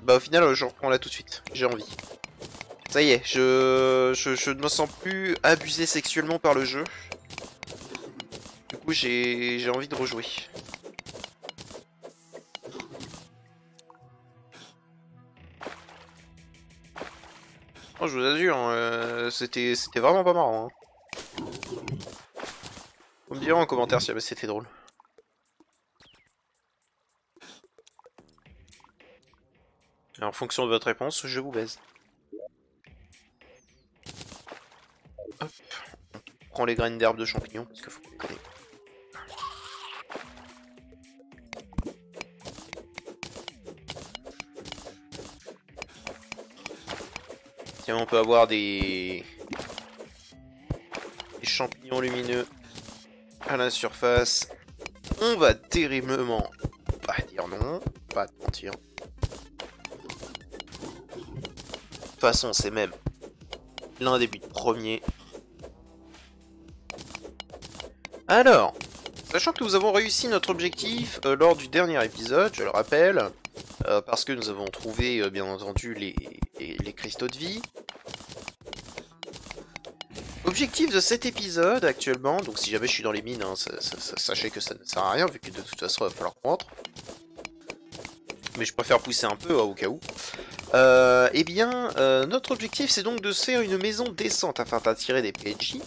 Bah au final, j'en reprends là tout de suite. J'ai envie. Ça y est, je ne me sens plus abusé sexuellement par le jeu. Du coup, j'ai envie de rejouer. Oh, je vous assure, hein, c'était vraiment pas marrant. Hein. Vous me direz en commentaire si jamais c'était drôle. Et en fonction de votre réponse, je vous baise. Hop. On prend les graines d'herbe de champignons, parce qu'il faut qu'on les connaisse. Tiens, on peut avoir des champignons lumineux à la surface. On va terriblement pas dire non, pas te mentir. De toute façon, c'est même l'un des buts premiers. Alors, sachant que nous avons réussi notre objectif lors du dernier épisode, je le rappelle, parce que nous avons trouvé bien entendu les cristaux de vie. Objectif de cet épisode actuellement, donc si jamais je suis dans les mines, hein, sachez que ça ne sert à rien vu que de toute façon il va falloir qu'on rentre. Mais je préfère pousser un peu au cas où. Eh bien, notre objectif c'est donc de se faire une maison décente afin d'attirer des PNJ.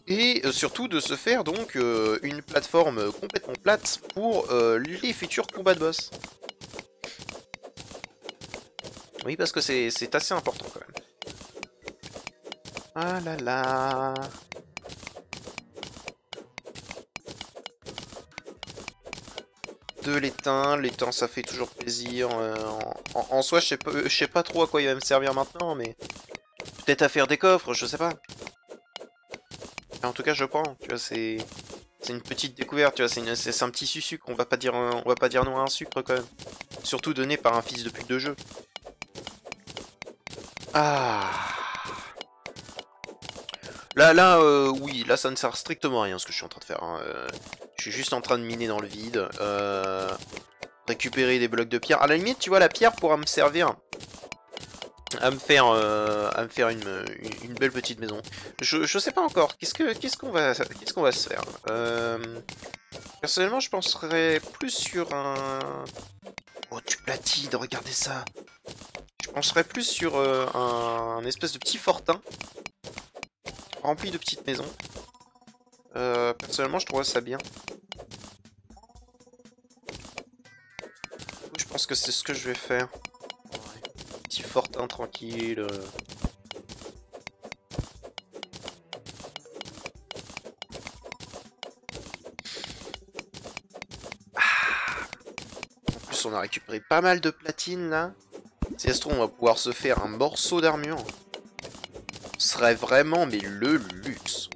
Et surtout de se faire donc une plateforme complètement plate pour les futurs combats de boss. Oui, parce que c'est assez important quand même. Ah là là. De l'étain ça fait toujours plaisir. En soi, je sais pas trop à quoi il va me servir maintenant, mais peut-être à faire des coffres, je sais pas. En tout cas, je prends. Tu vois, c'est une petite découverte. Tu vois, c'est un petit sucre. On va pas dire non à un sucre quand même. Surtout donné par un fils de pute de jeu. Ah. Là, oui, là, ça ne sert strictement à rien ce que je suis en train de faire. Hein. Je suis juste en train de miner dans le vide. Récupérer des blocs de pierre. À la limite, tu vois, la pierre pourra me servir à me faire une belle petite maison. Je sais pas encore. Qu'est-ce qu'on va se faire. Personnellement, je penserais plus sur un. Oh, du platine, regardez ça. Je penserais plus sur un espèce de petit fortin rempli de petites maisons. Personnellement, je trouve ça bien. Je pense que c'est ce que je vais faire. Ouais. Petit fortin tranquille. En plus, on a récupéré pas mal de platine là. Si ça se trouve, on va pouvoir se faire un morceau d'armure. Ce serait vraiment, mais le luxe.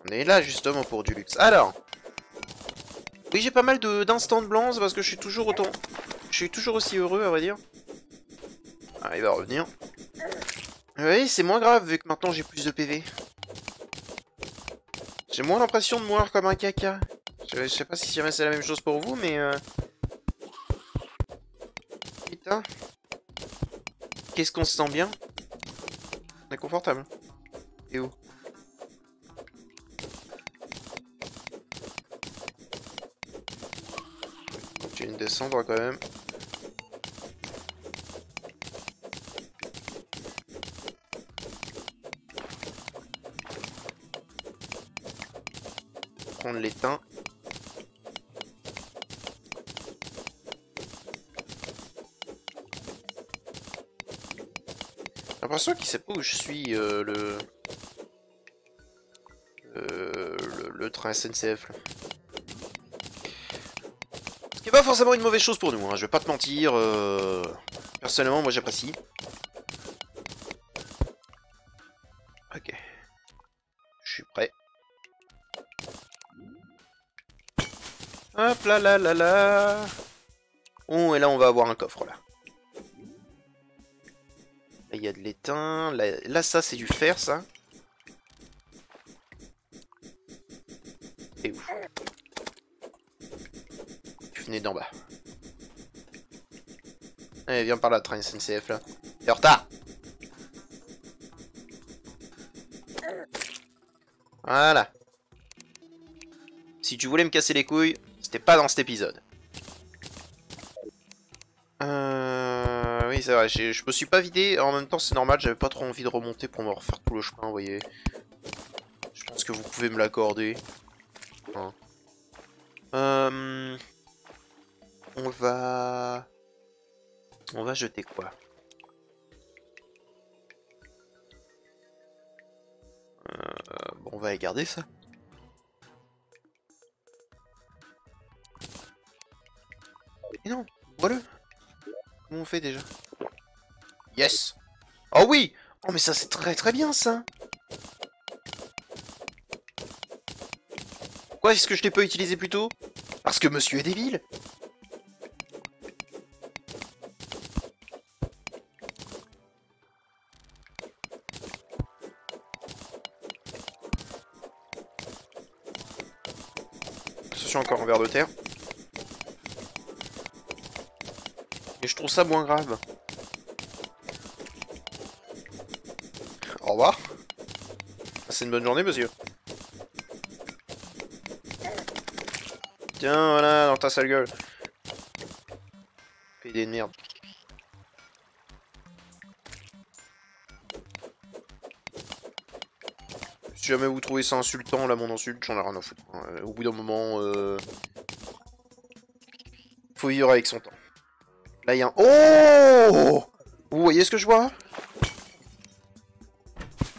On est là justement pour du luxe. Alors, oui, j'ai pas mal d'instants de blanc parce que je suis toujours autant. Je suis toujours aussi heureux, à vrai dire. Ah, il va revenir. Oui, c'est moins grave vu que maintenant j'ai plus de PV. J'ai moins l'impression de mourir comme un caca. Je sais pas si jamais c'est la même chose pour vous, mais... Putain. Qu'est-ce qu'on se sent bien? On est confortable. Et où? Continue de descendre quand même. Prendre l'étain. J'ai l'impression qu'il sait pas où je suis le train SNCF. Là. Ce qui est pas forcément une mauvaise chose pour nous, hein, je vais pas te mentir. Personnellement, moi j'apprécie. Ok. Je suis prêt. Hop là là là là. Oh, et là on va avoir un coffre là. Aïe il y a de l'étain. Là, ça, c'est du fer, ça. Et où? Tu venais d'en bas. Allez, viens par là, train SNCF, là. T'es en retard! Voilà. Si tu voulais me casser les couilles, c'était pas dans cet épisode. Oui, c'est vrai, je me suis pas vidé. En même temps, c'est normal, j'avais pas trop envie de remonter pour me refaire tout le chemin, vous voyez. Je pense que vous pouvez me l'accorder. Hein. On va jeter quoi? Bon, on va aller garder ça. Et non, voilà. Comment on fait déjà? Yes! Oh oui! Oh mais ça c'est très très bien ça! Pourquoi est-ce que je l'ai pas utilisé plus tôt? Parce que monsieur est débile! Attention, encore un verre de terre. Et je trouve ça moins grave. Au revoir. C'est une bonne journée, monsieur. Tiens, voilà, dans ta sale gueule. PD de merde. Si jamais vous trouvez ça insultant, là, mon insulte, j'en ai rien à foutre. Au bout d'un moment, faut vivre avec son temps. Là, il y a un... Oh! Vous voyez ce que je vois?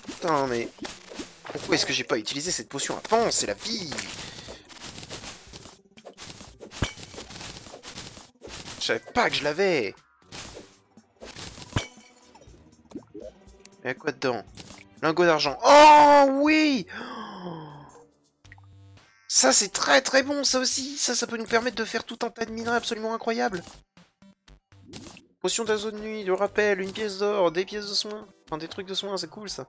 Putain, mais... Pourquoi est-ce que j'ai pas utilisé cette potion avant? C'est la vie! Je savais pas que je l'avais! Il y a quoi dedans? Lingot d'argent. Oh oui! Ça c'est très très bon, ça aussi! Ça peut nous permettre de faire tout un tas de minerais absolument incroyables! Potion d'oiseau de nuit, de rappel, une pièce d'or, des pièces de soins. Enfin, des trucs de soins, c'est cool ça.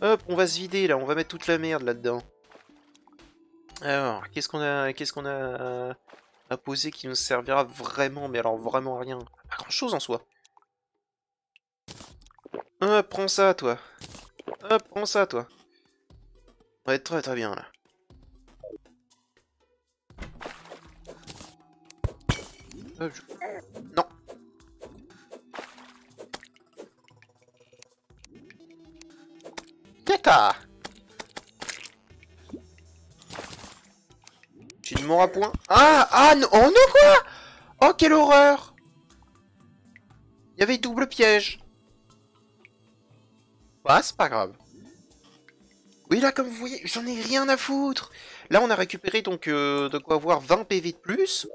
Hop, on va se vider là, on va mettre toute la merde là-dedans. Alors, qu'est-ce qu'on a à poser qui nous servira vraiment, mais alors vraiment à rien. Pas grand-chose en soi. Hop, prends ça toi. Hop, prends ça toi. On va être très très bien là. Hop, non. D'accord. Tu ne m'auras point. Ah non, oh non quoi? Oh quelle horreur! Il y avait double piège. Bah c'est pas grave. Oui là comme vous voyez, j'en ai rien à foutre. Là on a récupéré donc de quoi avoir 20 PV de plus.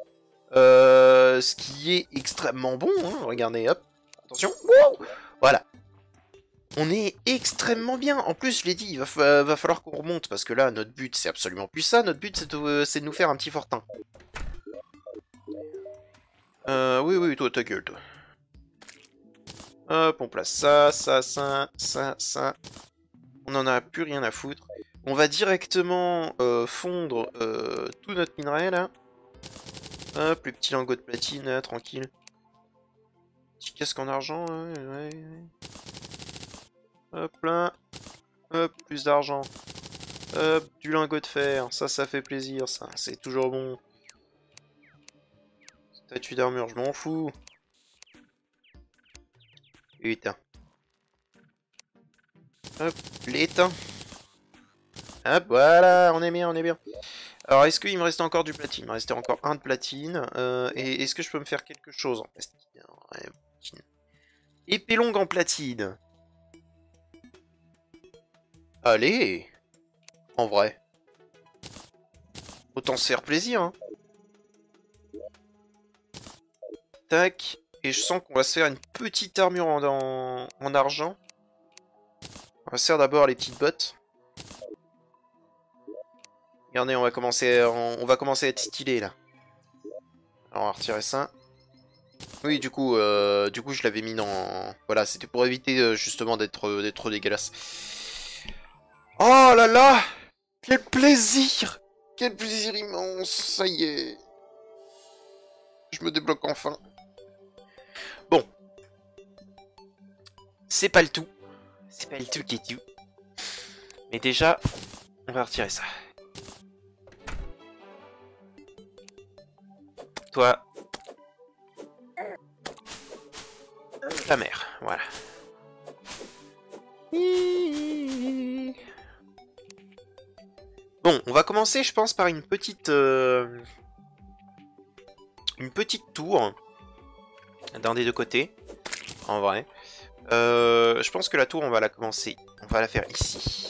Ce qui est extrêmement bon, hein. Regardez, hop. Attention. Wow, voilà. On est extrêmement bien. En plus, je l'ai dit, il va falloir qu'on remonte. Parce que là, notre but, c'est absolument plus ça. Notre but, c'est de nous faire un petit fortin. Oui, toi, ta gueule, toi. Hop, on place ça. On en a plus rien à foutre. On va directement fondre tout notre minerai, là. Hop, les petits lingots de platine, là, tranquille. Petit casque en argent, ouais. Hop là. Hop, plus d'argent. Hop, du lingot de fer. Ça fait plaisir, ça. C'est toujours bon. Statue d'armure, je m'en fous. Putain. Hop, l'étain. Hop, voilà, on est bien. Alors, est-ce qu'il me restait encore du platine? Il me restait encore un de platine. Et est-ce que je peux me faire quelque chose en plastique? Ouais, platine. Épée longue en platine. Allez! En vrai. Autant se faire plaisir, hein. Tac. Et je sens qu'on va se faire une petite armure en argent. On va se faire d'abord les petites bottes. Regardez, on va commencer à être stylé, là. Alors, on va retirer ça. Oui, du coup, je l'avais mis dans... Voilà, c'était pour éviter justement d'être trop dégueulasse. Oh là là! Quel plaisir! Quel plaisir immense! Ça y est. Je me débloque enfin. Bon. C'est pas le tout. C'est pas le tout qui est tout. Mais déjà, on va retirer ça. Toi. La mer, voilà. Bon, on va commencer, je pense, par une petite tour d'un des deux côtés, en vrai. Je pense que la tour, on va la commencer. On va la faire ici.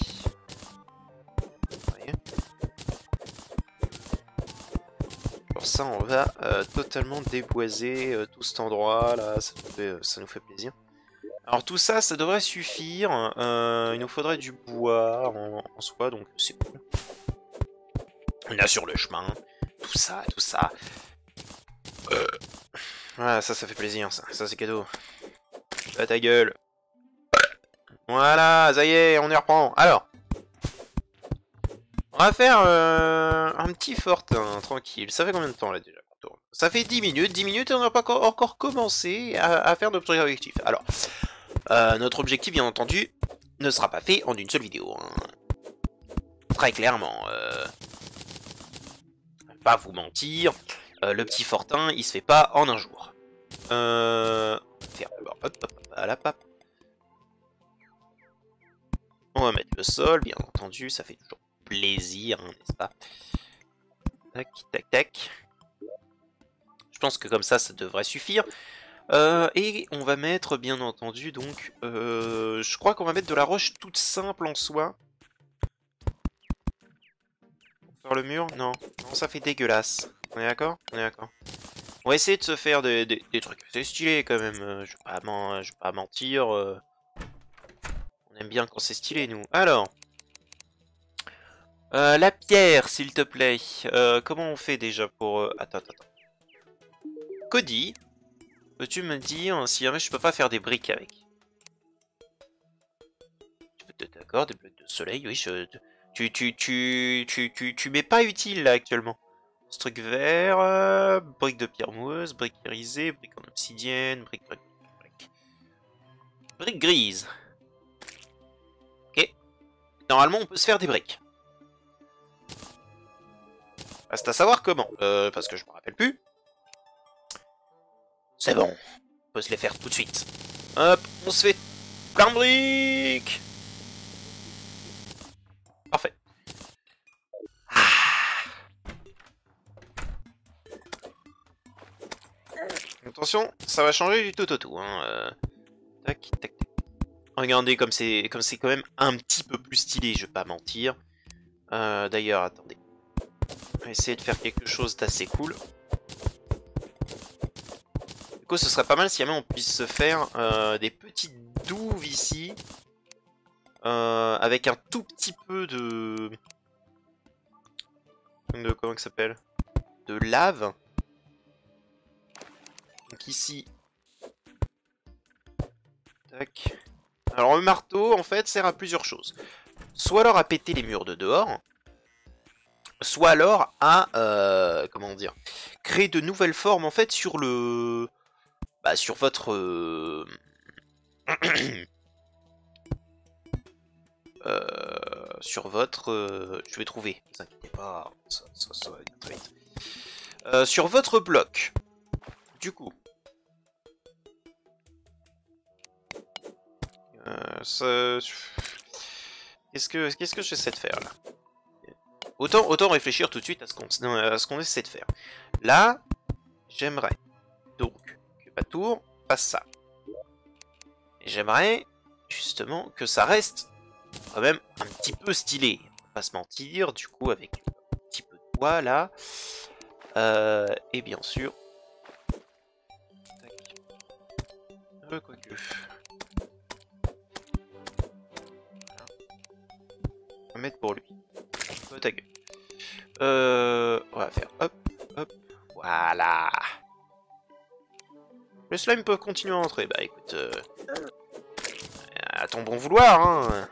Vous voyez. Pour ça, on va totalement déboiser tout cet endroit là. Ça nous fait plaisir. Alors tout ça, ça devrait suffire. Il nous faudrait du bois en soi, donc c'est cool. On a sur le chemin. Tout ça, tout ça. Voilà, ça fait plaisir, ça c'est cadeau. À ta gueule. Voilà, ça y est, on y reprend. Alors, on va faire un petit fortin, tranquille. Ça fait combien de temps là déjà qu'on tourne? Ça fait 10 minutes et on n'a pas encore commencé à faire notre objectif. Alors, notre objectif, bien entendu, ne sera pas fait en une seule vidéo. Hein. Très clairement. Pas vous mentir, le petit fortin, il se fait pas en un jour. Faire d'abord, hop, à la pape. On va mettre le sol, bien entendu, ça fait toujours plaisir, hein, n'est-ce pas? Tac, tac, tac. Je pense que comme ça devrait suffire. Et on va mettre, bien entendu, donc... je crois qu'on va mettre de la roche toute simple en soi. Pour faire le mur? Non. Non, ça fait dégueulasse. On est d'accord? On est d'accord. On va essayer de se faire des trucs assez stylés, quand même. Je vais pas mentir. On aime bien quand c'est stylé, nous. Alors... la pierre, s'il te plaît. Comment on fait déjà pour... Attends. Cody, peux-tu me dire si jamais je peux pas faire des briques avec? D'accord, des blocs de soleil, oui, tu m'es pas utile là actuellement. Ce truc vert, briques de pierre moueuse, briques irisées, briques en obsidienne, briques grises. Ok. Normalement, on peut se faire des briques. Reste à savoir comment, parce que je me rappelle plus. C'est bon, on peut se les faire tout de suite. Hop, on se fait plein de briques. Parfait. Attention, ça va changer du tout au tout. Hein. Tac, tac, tac. Regardez comme c'est quand même un petit peu plus stylé, je vais pas mentir. D'ailleurs, attendez. On va essayer de faire quelque chose d'assez cool. Du coup, ce serait pas mal si jamais on puisse se faire des petites douves ici. Avec un tout petit peu de comment ça s'appelle? De lave. Donc ici. Tac. Alors le marteau, en fait, sert à plusieurs choses. Soit alors à péter les murs de dehors. Soit alors à, comment dire, créer de nouvelles formes, en fait, sur le... Bah, sur votre... sur votre... je vais trouver, ne vous inquiétez pas, ça va être très vite. Sur votre bloc. Du coup. Qu'est-ce que j'essaie de faire là? Autant réfléchir tout de suite à ce qu'on essaie de faire. Là, j'aimerais donc que ma tour fasse ça. Et j'aimerais justement que ça reste quand même un petit peu stylé. On va pas se mentir, du coup avec un petit peu de bois là. Et bien sûr... quoique... On va mettre pour lui. Ta gueule. On va faire hop, hop, voilà. Les slimes peuvent continuer à entrer. Bah écoute, à ton bon vouloir, hein.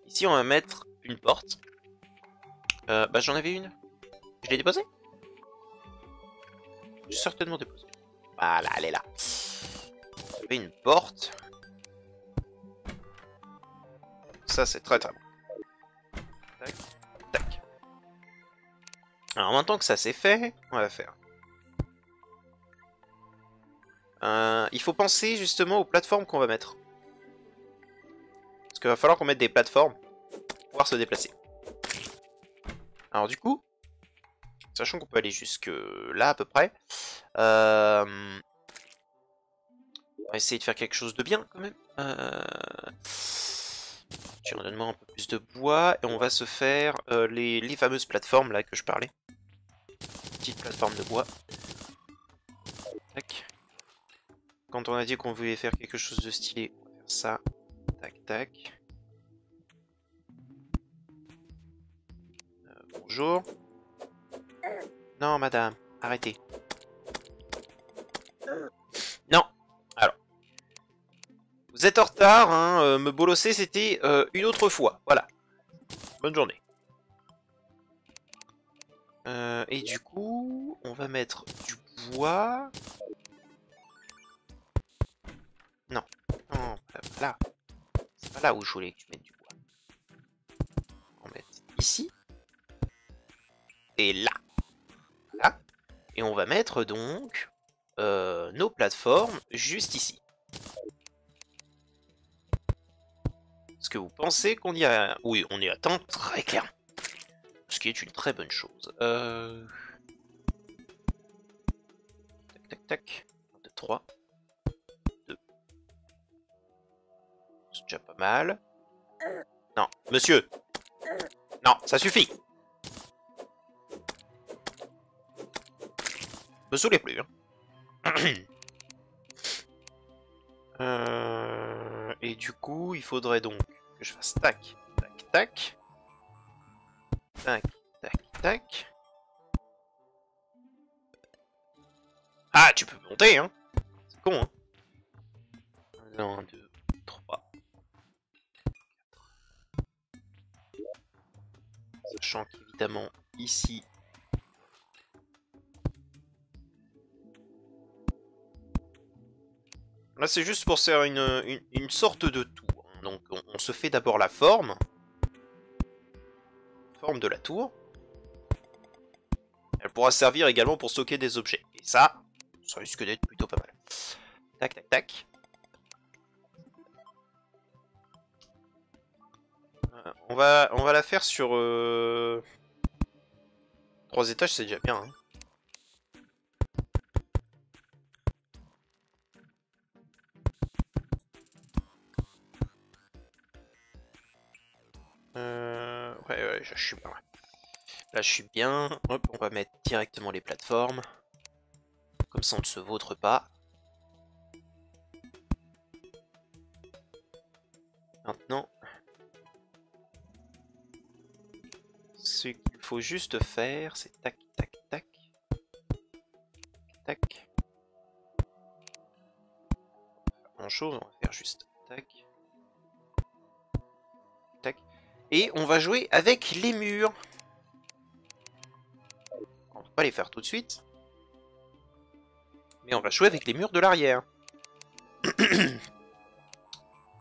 Ici, on va mettre une porte. Bah j'en avais une. Je l'ai déposée? J'ai certainement déposé. Voilà, elle est là. J'avais une porte. Ça, c'est très très bon. Tac, tac. Alors maintenant que ça c'est fait, on va faire. Il faut penser justement aux plateformes qu'on va mettre. Parce qu'il va falloir qu'on mette des plateformes pour pouvoir se déplacer. Alors du coup, sachant qu'on peut aller jusque là à peu près, on va essayer de faire quelque chose de bien quand même. Tiens, donne-moi un peu plus de bois et on va se faire les fameuses plateformes là que je parlais. Petite plateforme de bois. Tac. Quand on a dit qu'on voulait faire quelque chose de stylé, on va faire ça. Tac, tac. Bonjour. Non, madame, arrêtez. Non. Alors. Vous êtes en retard, hein. Me bolosser, c'était une autre fois. Voilà. Bonne journée. Et du coup, on va mettre du bois. Non. Non, là. C'est pas là où je voulais que tu mettes du bois. On va mettre ici. Et là. Là. Et on va mettre donc nos plateformes juste ici. Est-ce que vous pensez qu'on y a... Oui, on y atteint très clairement. Ce qui est une très bonne chose. Tac, tac, tac. 1, 2, 3. 2. C'est déjà pas mal. Non, monsieur. Non, ça suffit. Me saoulez plus. Hein. Et du coup, il faudrait donc que je fasse tac, tac, tac. Tac, tac, tac. Ah, tu peux monter, hein. C'est con, hein. 1, 2, 3. Sachant qu'évidemment, ici... Là, c'est juste pour faire une sorte de tour. Donc, on se fait d'abord la forme. Forme de la tour. Elle pourra servir également pour stocker des objets. Et ça risque d'être plutôt pas mal. Tac, tac, tac. On va la faire sur 3 étages, c'est déjà bien. Hein. Ouais, je suis bien. Là, je suis bien. Hop, on va mettre directement les plateformes. Comme ça, on ne se vautre pas. Maintenant, ce qu'il faut juste faire, c'est tac, tac, tac. Tac. Pas grand-chose, on va faire juste tac. Tac. Et on va jouer avec les murs. On va pas les faire tout de suite. Mais on va jouer avec les murs de l'arrière.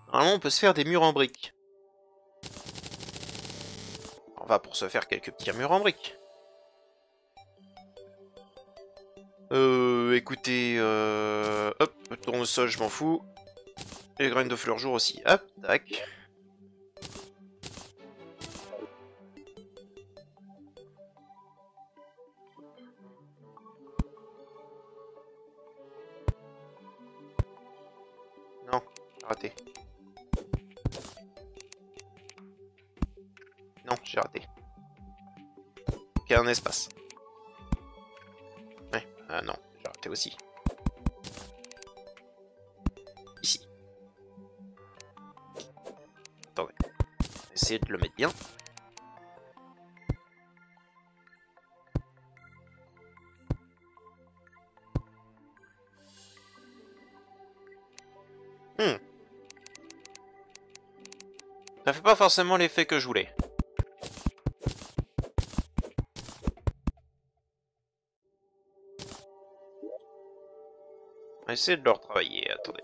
Normalement, on peut se faire des murs en briques. On va pour se faire quelques petits murs en briques. Écoutez, hop, le tournesol, je m'en fous. Les graines de fleurs jour aussi. Hop, tac. Non, j'ai raté. Non, j'ai raté. Il y a un espace. Ouais, non, j'ai raté aussi. Ici. Attendez. Essayez de le mettre bien. Ça fait pas forcément l'effet que je voulais. On va essayer de le retravailler, attendez.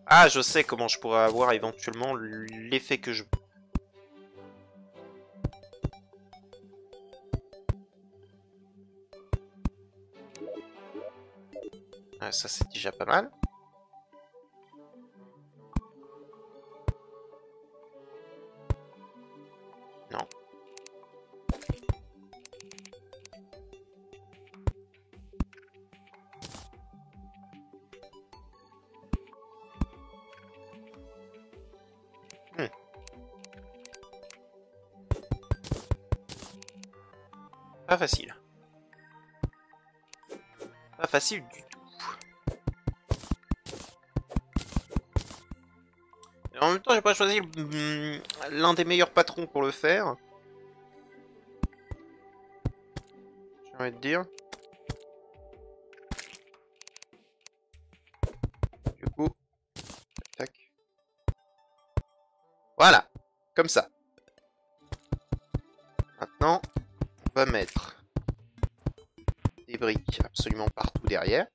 Ah, je sais comment je pourrais avoir éventuellement l'effet que je veux. Ah, ça c'est déjà pas mal. Non. Pas facile. Pas facile du tout. Et en même temps, j'ai pas choisi l'un des meilleurs patrons pour le faire. J'ai envie de dire. Du coup, tac. Voilà, comme ça. Maintenant, on va mettre des briques absolument partout derrière.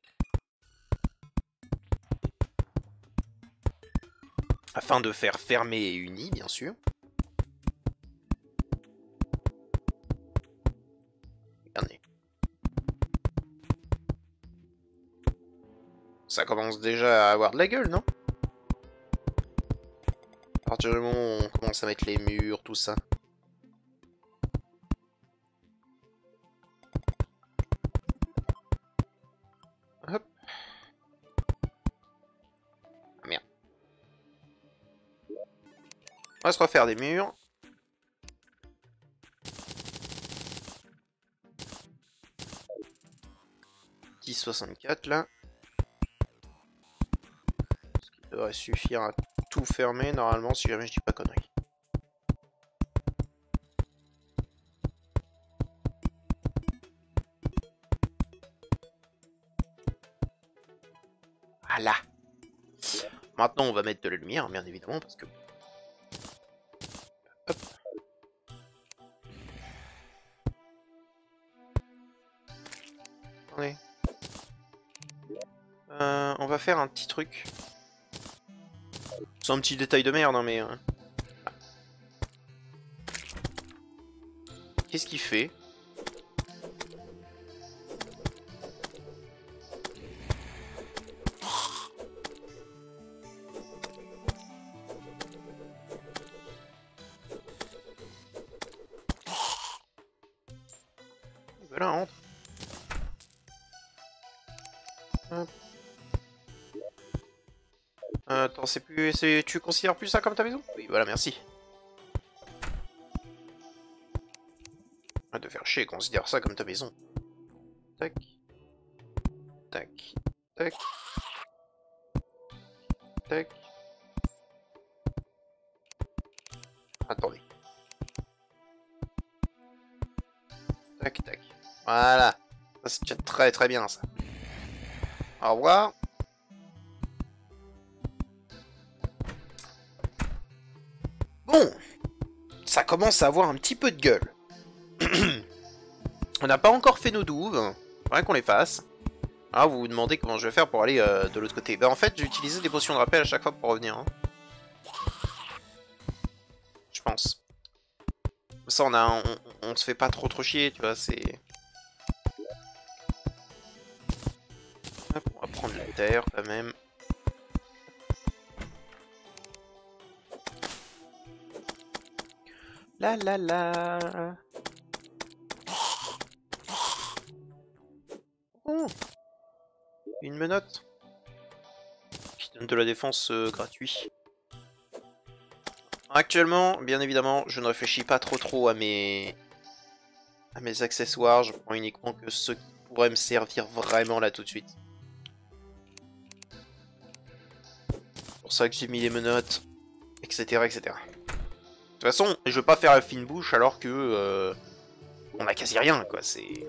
Afin de faire fermer une nid, bien sûr. Regardez. Ça commence déjà à avoir de la gueule, non? À partir du moment où on commence à mettre les murs, tout ça. Hop. Ah, merde. On va se refaire des murs. Petit 64 là. Ce qui devrait suffire à tout fermer normalement si jamais je dis pas conneries. Voilà. Maintenant on va mettre de la lumière bien évidemment parce que... Hop. Attendez. On va faire un petit truc. C'est un petit détail de merde, hein, mais... Qu'est-ce qu'il fait? Voilà, entre. Hop. Attends, c'est plus... Tu considères plus ça comme ta maison? Oui, voilà, merci. Arrête de faire chier, considère ça comme ta maison. Tac. Tac. Tac. Tac. Attendez. Tac, tac. Voilà. Ça, c'est déjà très très bien, ça. Au revoir. Bon. Ça commence à avoir un petit peu de gueule. On n'a pas encore fait nos douves. Faudrait qu'on les fasse. Ah, vous vous demandez comment je vais faire pour aller de l'autre côté. Bah en fait, j'ai utilisé des potions de rappel à chaque fois pour revenir. Hein. Je pense. Ça, on se fait pas trop chier, tu vois, c'est... Hop, on va prendre la terre, quand même. La la la. Oh, une menotte. Qui donne de la défense gratuit. Actuellement, bien évidemment, je ne réfléchis pas trop à mes accessoires. Je prends uniquement que ceux qui pourraient me servir vraiment là tout de suite. C'est pour ça que j'ai mis les menottes, etc., etc. De toute façon, je veux pas faire la fine bouche alors que on a quasi rien, quoi. C'est.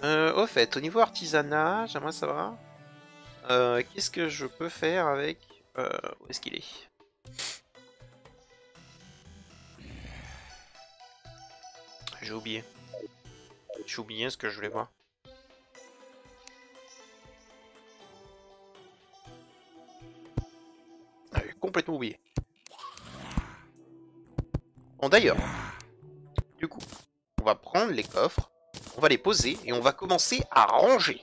Au fait, au niveau artisanat, j'aimerais savoir qu'est-ce que je peux faire avec Où est-ce qu'il est? J'ai oublié. J'ai oublié ce que je voulais voir. J'ai complètement oublié. Bon d'ailleurs, du coup, on va prendre les coffres, on va les poser et on va commencer à ranger.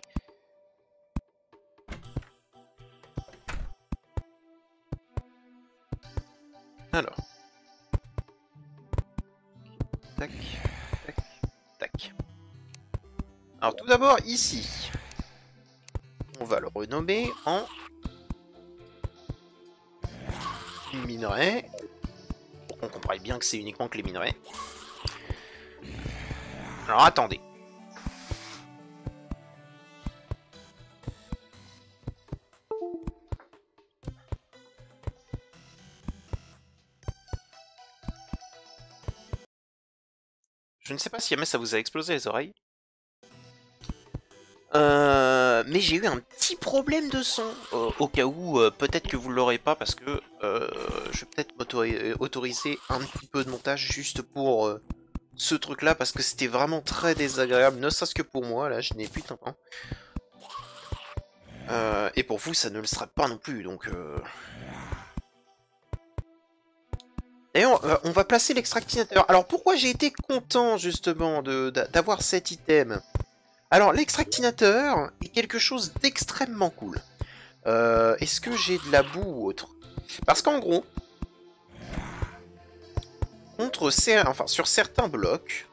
Alors. Tac, tac, tac. Alors tout d'abord ici, on va le renommer en minerai. Pour qu'on comprenne bien que c'est uniquement que les minerais. Alors attendez. Je ne sais pas si jamais ça vous a explosé les oreilles. Mais j'ai eu un petit problème de son. Au cas où, peut-être que vous l'aurez pas parce que je vais peut-être m'autoriser un petit peu de montage juste pour ce truc-là parce que c'était vraiment très désagréable, ne serait-ce que pour moi, là, je n'ai plus de temps. Et pour vous, ça ne le sera pas non plus, donc... D'ailleurs, on va placer l'extractinateur. Alors, pourquoi j'ai été content, justement, d'avoir cet item? Alors, l'extractinateur est quelque chose d'extrêmement cool. Est-ce que j'ai de la boue ou autre? Parce qu'en gros, sur certains blocs,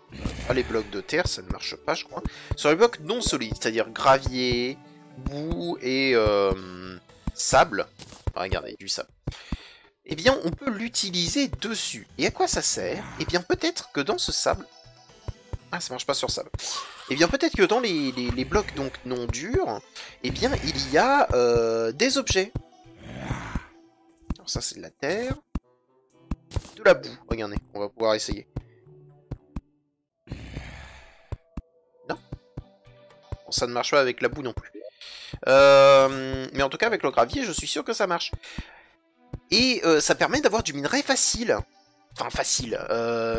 les blocs de terre, ça ne marche pas, je crois. Sur les blocs non solides, c'est-à-dire gravier, boue et sable. Ah, regardez, du sable. Eh bien, on peut l'utiliser dessus. Et à quoi ça sert? Eh bien, peut-être que dans ce sable... Ah, ça marche pas sur sable. Eh bien, peut-être que dans les blocs donc non durs, eh bien, il y a des objets. Alors ça, c'est de la terre. De la boue, regardez, on va pouvoir essayer. Non. Bon, ça ne marche pas avec la boue non plus. Mais en tout cas, avec le gravier, je suis sûr que ça marche. Et ça permet d'avoir du minerai facile. Enfin, facile.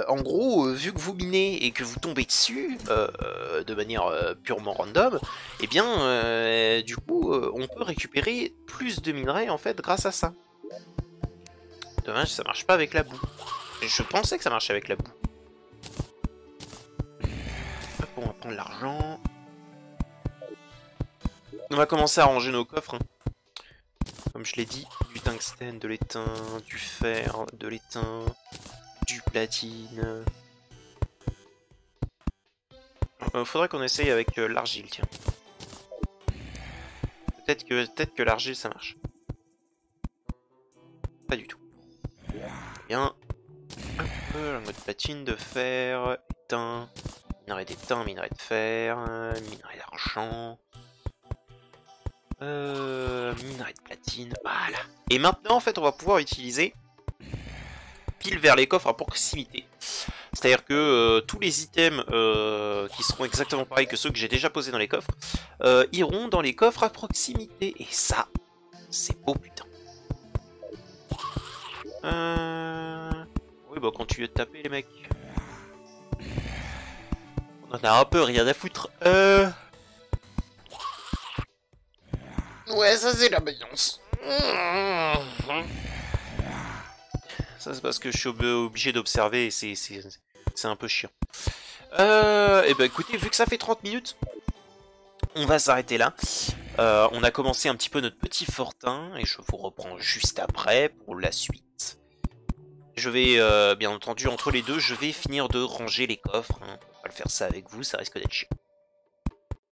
En gros, vu que vous minez et que vous tombez dessus, de manière purement random, eh bien, du coup, on peut récupérer plus de minerais, en fait, grâce à ça. Dommage, ça marche pas avec la boue. Je pensais que ça marchait avec la boue. Hop, on va prendre l'argent. On va commencer à ranger nos coffres. Hein. Comme je l'ai dit, du tungstène, de l'étain, du fer, de l'étain, du platine. Faudrait qu'on essaye avec l'argile, tiens. Peut-être que l'argile ça marche. Pas du tout. Bien. La mode platine, de fer, étain, minerai d'étain, minerai de fer, minerai d'argent. Minerai de platine, voilà. Et maintenant, en fait, on va pouvoir utiliser pile vers les coffres à proximité. C'est-à-dire que tous les items qui seront exactement pareils que ceux que j'ai déjà posés dans les coffres iront dans les coffres à proximité. Et ça, c'est beau putain. Oui, bah continue de taper les mecs. On en a un peu rien à foutre. Ouais, ça c'est la maintenance. Ça c'est parce que je suis obligé d'observer et c'est un peu chiant. Et bah écoutez, vu que ça fait 30 minutes, on va s'arrêter là. On a commencé un petit peu notre petit fortin et je vous reprends juste après pour la suite. Je vais, bien entendu, entre les deux, je vais finir de ranger les coffres. Hein. On va pas le faire ça avec vous, ça risque d'être chiant.